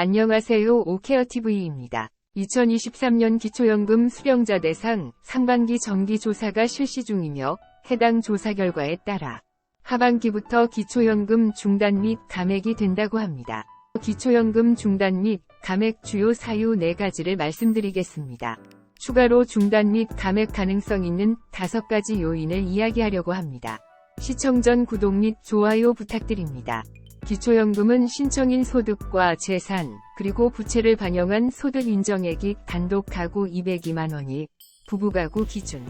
안녕하세요. 오케어TV입니다. 2023년 기초연금 수령자 대상 상반기 정기조사가 실시 중이며 해당 조사 결과에 따라 하반기부터 기초연금 중단 및 감액이 된다고 합니다. 기초연금 중단 및 감액 주요 사유 4가지를 말씀드리겠습니다. 추가로 중단 및 감액 가능성 있는 5가지 요인을 이야기하려고 합니다. 시청 전 구독 및 좋아요 부탁드립니다. 기초연금은 신청인 소득과 재산, 그리고 부채를 반영한 소득 인정액이 단독 가구 202만원이 부부가구 기준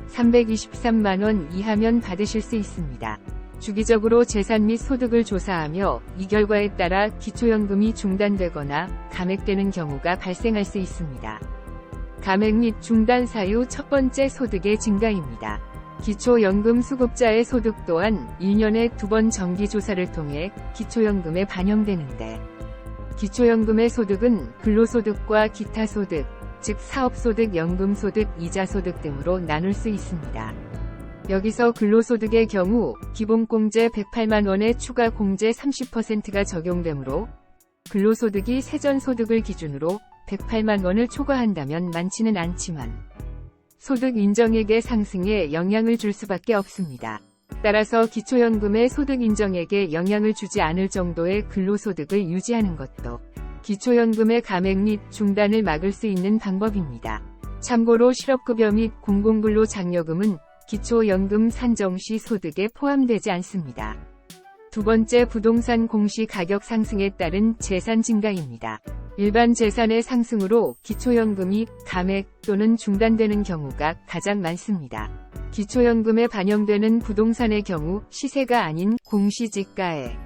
323만원 이하면 받으실 수 있습니다. 주기적으로 재산 및 소득을 조사하며 이 결과에 따라 기초연금이 중단되거나 감액되는 경우가 발생할 수 있습니다. 감액 및 중단 사유 첫 번째, 소득의 증가입니다. 기초연금 수급자의 소득 또한 1년에 2번 정기조사를 통해 기초연금에 반영되는데, 기초연금의 소득은 근로소득과 기타소득, 즉 사업소득, 연금소득, 이자소득 등으로 나눌 수 있습니다. 여기서 근로소득의 경우 기본공제 108만원에 추가 공제 30%가 적용되므로 근로소득이 세전소득을 기준으로 108만원을 초과한다면 많지는 않지만 소득 인정액의 상승에 영향을 줄 수밖에 없습니다. 따라서 기초연금의 소득 인정액에 영향을 주지 않을 정도의 근로소득을 유지하는 것도 기초연금의 감액 및 중단을 막을 수 있는 방법입니다. 참고로 실업급여 및 공공근로 장려금은 기초연금 산정 시 소득에 포함되지 않습니다. 두 번째, 부동산 공시가격 상승에 따른 재산 증가입니다. 일반 재산의 상승으로 기초연금이 감액 또는 중단되는 경우가 가장 많습니다. 기초연금에 반영되는 부동산의 경우 시세가 아닌 공시지가의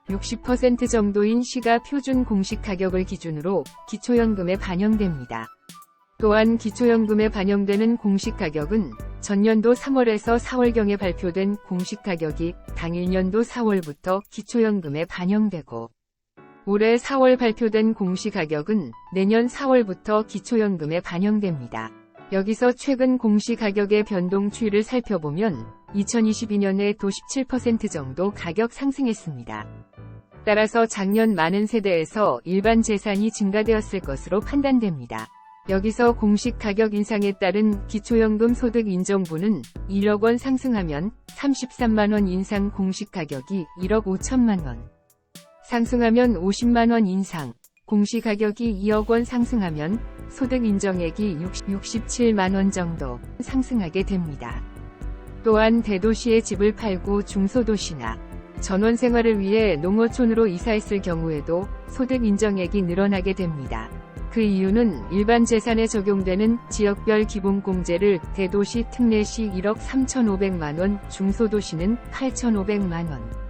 60% 정도인 시가 표준 공시가격을 기준으로 기초연금에 반영됩니다. 또한 기초연금에 반영되는 공시가격은 전년도 3월에서 4월경에 발표된 공시가격이 당일년도 4월부터 기초연금에 반영되고, 올해 4월 발표된 공시가격은 내년 4월부터 기초연금에 반영됩니다. 여기서 최근 공시가격의 변동 추이를 살펴보면 2022년에도 17% 정도 가격 상승했습니다. 따라서 작년 많은 세대에서 일반 재산이 증가되었을 것으로 판단됩니다. 여기서 공시가격 인상에 따른 기초연금 소득 인정분은 1억원 상승하면 33만원 인상, 공시가격이 1억 5천만원 상승하면 50만원 인상, 공시가격이 2억원 상승하면 소득 인정액이 67만원 정도 상승하게 됩니다. 또한 대도시의 집을 팔고 중소도시나 전원생활을 위해 농어촌으로 이사했을 경우에도 소득 인정액이 늘어나게 됩니다. 그 이유는 일반 재산에 적용되는 지역별 기본공제를 대도시 특례시 1억 3,500만원, 중소도시는 8,500만원,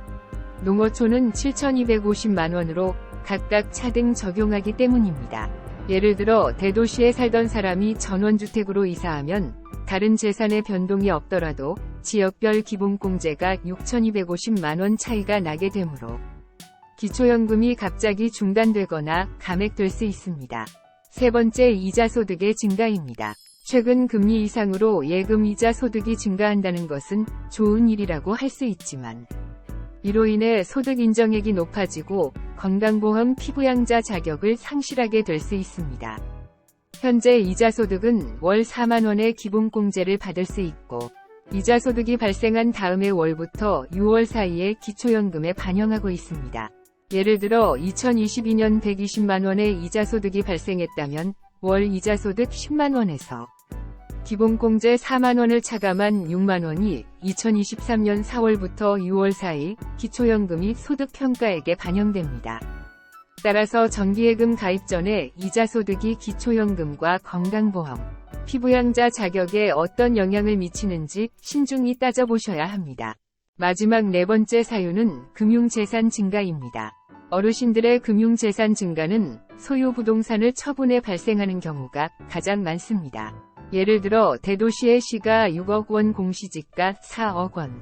농어촌은 7,250만원으로 각각 차등 적용하기 때문입니다. 예를 들어 대도시에 살던 사람이 전원주택으로 이사하면 다른 재산의 변동이 없더라도 지역별 기본공제가 6,250만원 차이가 나게 되므로 기초연금이 갑자기 중단되거나 감액될 수 있습니다. 세 번째, 이자소득의 증가입니다. 최근 금리 인상으로 예금이자 소득이 증가한다는 것은 좋은 일이라고 할 수 있지만, 이로 인해 소득 인정액이 높아지고 건강보험 피부양자 자격을 상실하게 될 수 있습니다. 현재 이자소득은 월 4만원의 기본공제를 받을 수 있고, 이자소득이 발생한 다음해 월부터 6월 사이에 기초연금에 반영하고 있습니다. 예를 들어 2022년 120만원의 이자소득이 발생했다면 월 이자소득 10만원에서 기본공제 4만원을 차감한 6만원이 2023년 4월부터 6월 사이 기초연금이 소득평가액에 반영됩니다. 따라서 정기예금 가입 전에 이자소득이 기초연금과 건강보험, 피부양자 자격에 어떤 영향을 미치는지 신중히 따져보셔야 합니다. 마지막 네 번째 사유는 금융재산 증가입니다. 어르신들의 금융재산 증가는 소유 부동산을 처분해 발생하는 경우가 가장 많습니다. 예를 들어 대도시의 시가 6억원, 공시지가 4억원,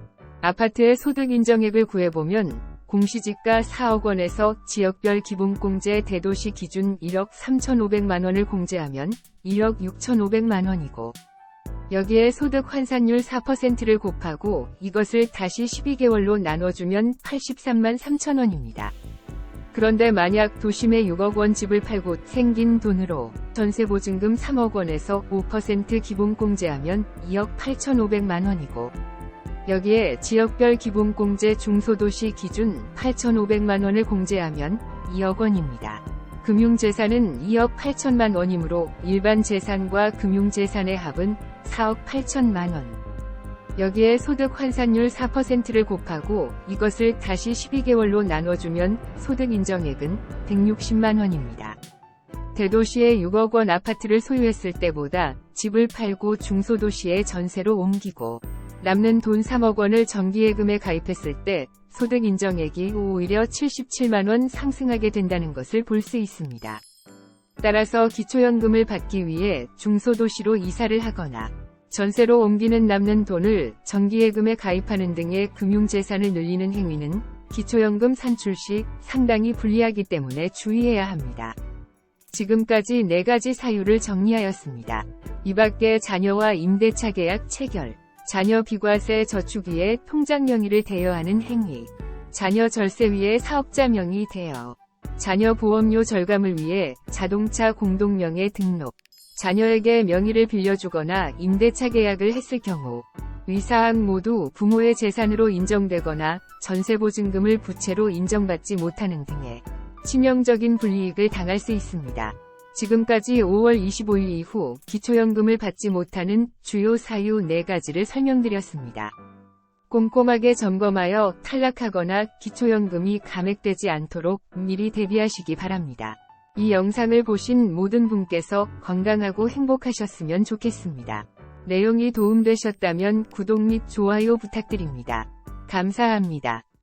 아파트의 소득 인정액을 구해보면 공시지가 4억원에서 지역별 기본공제 대도시 기준 1억 3,500만원을 공제하면 1억 6,500만원이고, 여기에 소득 환산율 4%를 곱하고 이것을 다시 12개월로 나눠주면 83만 3천원입니다. 그런데 만약 도심에 6억 원 집을 팔고 생긴 돈으로 전세보증금 3억 원에서 5% 기본공제하면 2억 8,500만 원이고, 여기에 지역별 기본공제 중소도시 기준 8,500만 원을 공제하면 2억 원입니다. 금융재산은 2억 8천만 원이므로 일반 재산과 금융재산의 합은 4억 8천만 원. 여기에 소득 환산율 4%를 곱하고 이것을 다시 12개월로 나눠주면 소득 인정액은 160만 원입니다. 대도시의 6억 원 아파트를 소유했을 때보다 집을 팔고 중소도시에 전세로 옮기고 남는 돈 3억 원을 정기예금에 가입했을 때 소득 인정액이 오히려 77만 원 상승하게 된다는 것을 볼 수 있습니다. 따라서 기초연금을 받기 위해 중소도시로 이사를 하거나 전세로 옮기는 남는 돈을 정기예금에 가입하는 등의 금융재산을 늘리는 행위는 기초연금 산출 시 상당히 불리하기 때문에 주의해야 합니다. 지금까지 4가지 사유를 정리하였습니다. 이 밖에 자녀와 임대차 계약 체결, 자녀 비과세 저축 위에 통장 명의를 대여하는 행위, 자녀 절세 위에 사업자 명의 대여, 자녀 보험료 절감을 위해 자동차 공동명의 등록, 자녀에게 명의를 빌려주거나 임대차 계약을 했을 경우 위 사항 모두 부모의 재산으로 인정되거나 전세보증금을 부채로 인정받지 못하는 등의 치명적인 불이익을 당할 수 있습니다. 지금까지 5월 25일 이후 기초연금을 받지 못하는 주요 사유 4가지를 설명드렸습니다. 꼼꼼하게 점검하여 탈락하거나 기초연금이 감액되지 않도록 미리 대비하시기 바랍니다. 이 영상을 보신 모든 분께서 건강하고 행복하셨으면 좋겠습니다. 내용이 도움되셨다면 구독 및 좋아요 부탁드립니다. 감사합니다.